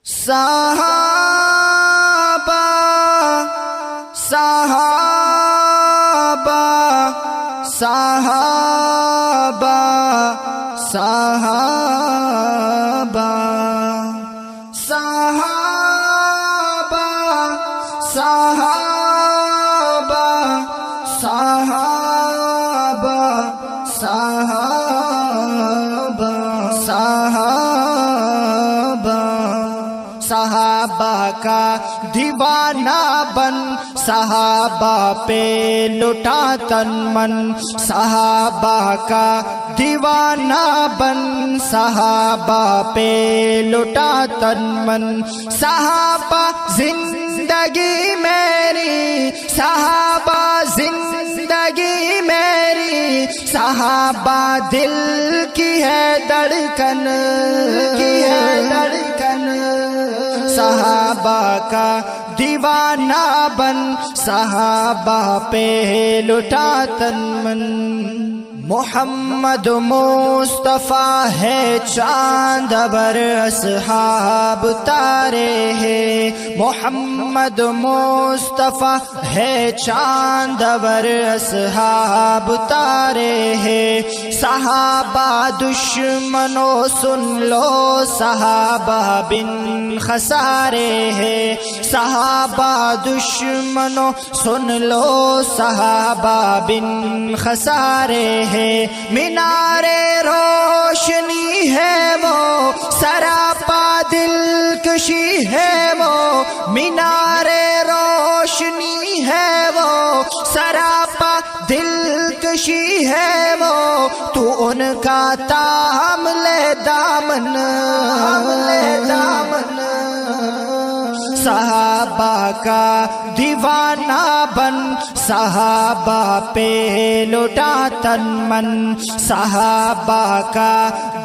صحابہ صحابہ صحابہ صحابہ صحابہ صحابہ صحابہ صحابہ صحابہ صحابہ کا دیوانہ بن صحابہ پہ لٹا تن من، صحابہ کا دیوانہ بن صحابہ پہ لٹا تن من، صحابہ زندگی میری، صحابہ زندگی میری، صحابہ دل کی ہے دھڑکن، صحابہ کا دیوانہ بن صحابہ پہ لٹا تن من۔ محمد مصطفیٰ ہے چاند بر اصحاب تارے ہیں، محمد مصطفیٰ ہے چاند بر اصحاب تارے ہیں، صحابہ دشمنوں سن لو صحابہ بن خسارے ہیں، صحابہ دشمنوں سن لو صحابہ بن خسارے ہیں، مینارے روشنی ہے وہ سراپا دلکشی ہے وہ، مینارے روشنی ہے وہ سراپا دلکشی ہے وہ، تو ان کا تام لے دامن، صحابہ کا دیوانہ بن صحابہ پہ لٹا تن من، صحابہ کا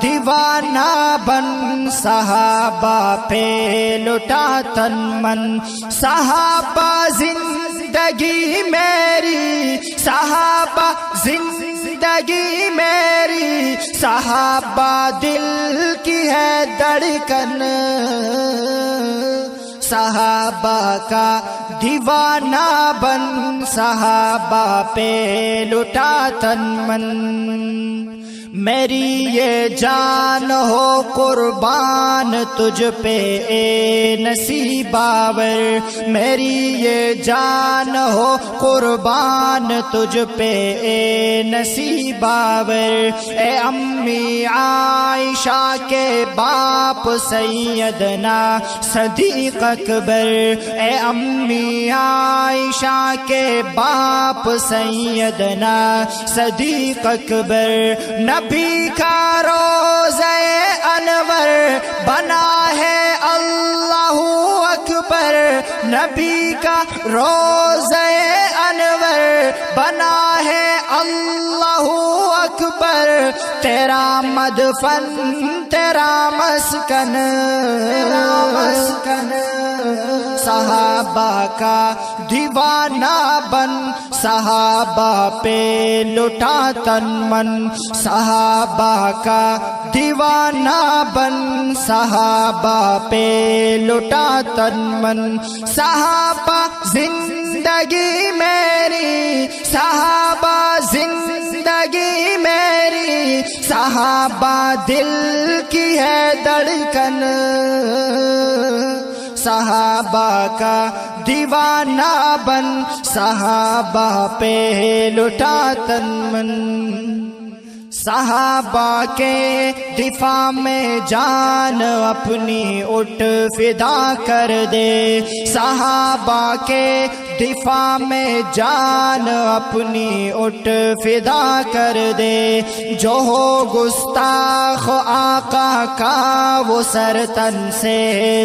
دیوانہ بن صحابہ پہ لٹا تن من، صحابہ زندگی میری، صحابہ زندگی میری، صحابہ دل کی ہے دھڑکن، صحابہ کا دیوانہ بن صحابہ پہ لٹا تن من، میری یہ جان ہو قربان تجھ پہ اے نصیب آور، میری یہ جان ہو قربان تجھ پہ اے نصیب آور، اے امی عائشہ کے باپ سیدنا صدیق اکبر، اے امی عائشہ کے باپ سیدنا صدیق اکبر، نبی کا روضہ انور بنا ہے اللہ اکبر، نبی کا روضہ انور بنا ہے اللہ اکبر، تیرا مدفن تیرا مسکن، صحابہ کا دیوانہ بن صحابہ پہ لٹا تن من، صحابہ کا دیوانہ بن صحابہ پہ لٹا تن من، صحابہ زندگی میری، صحابہ زندگی میری، صحابہ دل کی ہے دھڑکن، صحابہ کا دیوانہ بن صحابہ پہ لٹا تن من، صحابہ کے دفاع میں جان اپنی اٹھ فدا کر دے، صحابہ کے دفاع میں جان اپنی اٹھ فدا کر دے، جو ہو گستاخ آقا کا وہ سر تن سے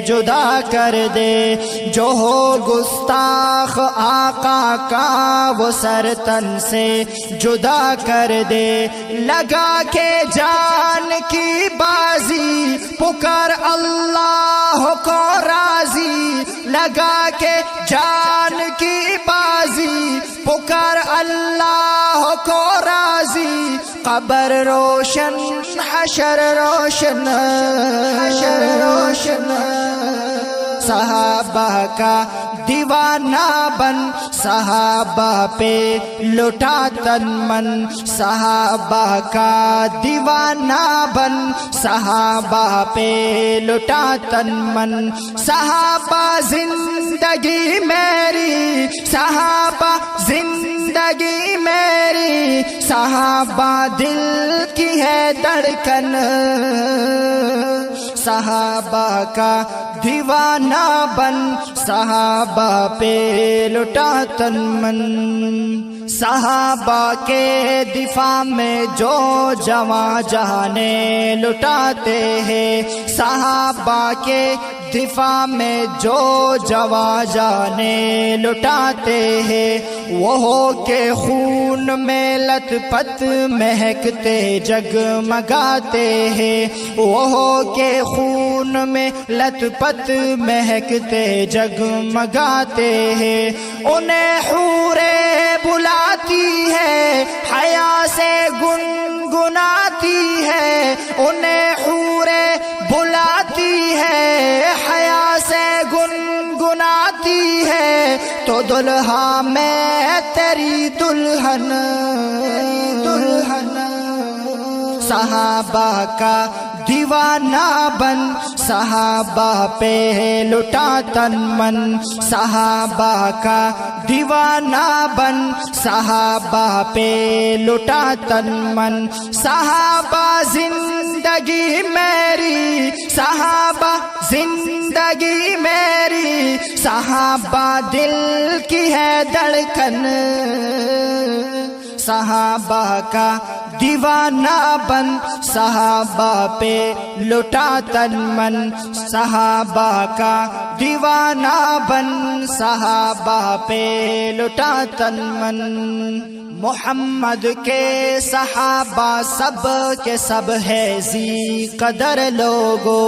جدا کر دے، جو ہو گستاخ آقا کا وہ سر تن سے جدا کر دے، لگا کے جان کی بازی پکار اللہ کو راضی، لگا کے جان کی بازی پکار اللہ کو راضی، قبر روشن حشر روشن، حشر روشن صحابہ کا دیوانہ بن صحابہ پہ لٹا تن من صحابہ کا دیوانہ بن صحابہ پہ لٹا تن من صحابہ زندگی میری صحابہ زندگی میری صحابہ دل کی ہے دھڑکن صحابہ کا دیوانہ بن صحابہ پہ لٹا تن من صحابہ کے دفاع میں جو جواں جانے لٹاتے ہیں صحابہ کے دفاع میں جو جواں جانے لٹاتے ہیں وہ کے خون میں لت پت مہکتے جگمگاتے ہیں وہ کے خون میں لت پت مہکتے جگمگاتے ہیں انہیں حورے بلاتی ہے حیا سے گنگناتی ہے انہیں حورے بلاتی ہے حیا سے گنگناتی ہے تو دلہا میں تیری دلہن صحابہ کا دیوانہ بن صحابہ پہ لٹا تن من صحابہ کا دیوانہ بن صحابہ پہ لٹا تن من صحابہ زندگی میری صحابہ زندگی میری صحابہ دل کی ہے دھڑکن صحابہ کا دیوانہ بن صحابہ پہ لٹا تن من صحابہ کا دیوانہ بن صحابہ پہ لٹا تن من محمد کے صحابہ سب کے سب ہے ذی قدر لوگو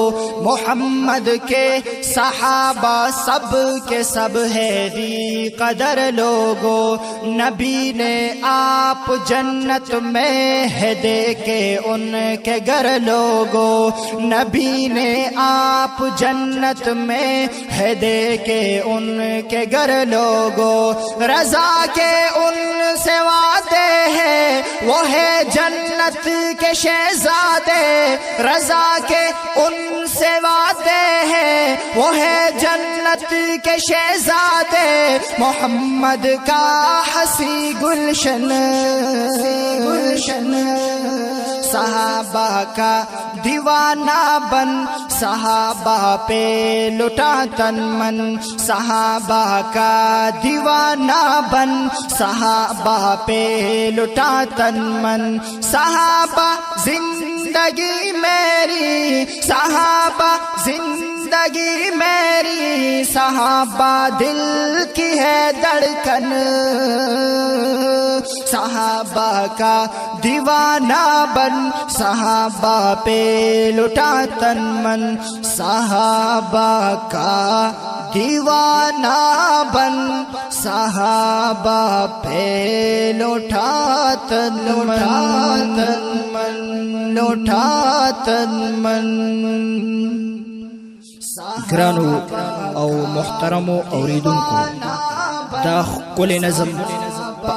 محمد کے صحابہ سب کے سب ہے ذی قدر لوگو نبی نے آپ جنت میں ہے دیکھے ان کے گھر لوگو نبی نے آپ جنت میں ہے دیکھے ان کے گھر لوگو رضا کے ان سے وعدے ہیں وہ ہے جنت کے شہزادے رضا کے ان سے وعدے ہیں وہ ہے جنت کے شہزادے محمد کا حسی گلشن صحابہ کا دیوانہ بن صحابہ پہ لٹا تن من صحابہ کا دیوانہ بن صحابہ پہ لٹا تن من صحابہ زندگی میری صحابہ زندگی میری صحابہ دل کی ہے دھڑکن صحابہ کا دیوانہ بن صحابہ پہ لٹا تن من صحابہ کا دیوانہ بن صحابہ پہ لٹا تن من گرانو او محترمو اوریدونکو دا خپل نظم په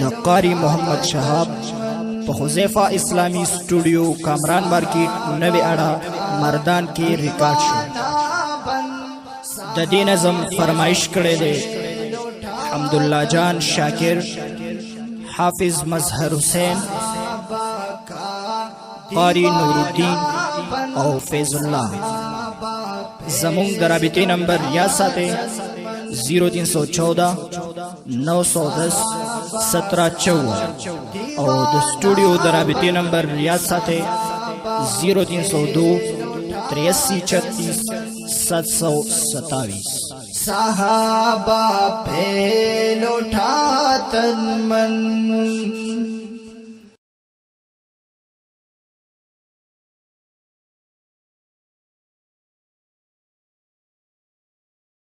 د قاری محمد شهاب په حذیفه اسلامی سټوډیو کامران مارکیټ نوی اډا مردان کې ریکارډ شو د دې نظم فرمایش کړی دی حمدالله جان شاکر حافظ مظهر حسین قاری نور الدین او فیض اللہ زمون درابطی نمبر یاد ساتے 0314 910 1754 اور اسٹوڈیو درابطی نمبر یاد ساتے 0302 83 36 727 صحابہ پہ لٹا تن من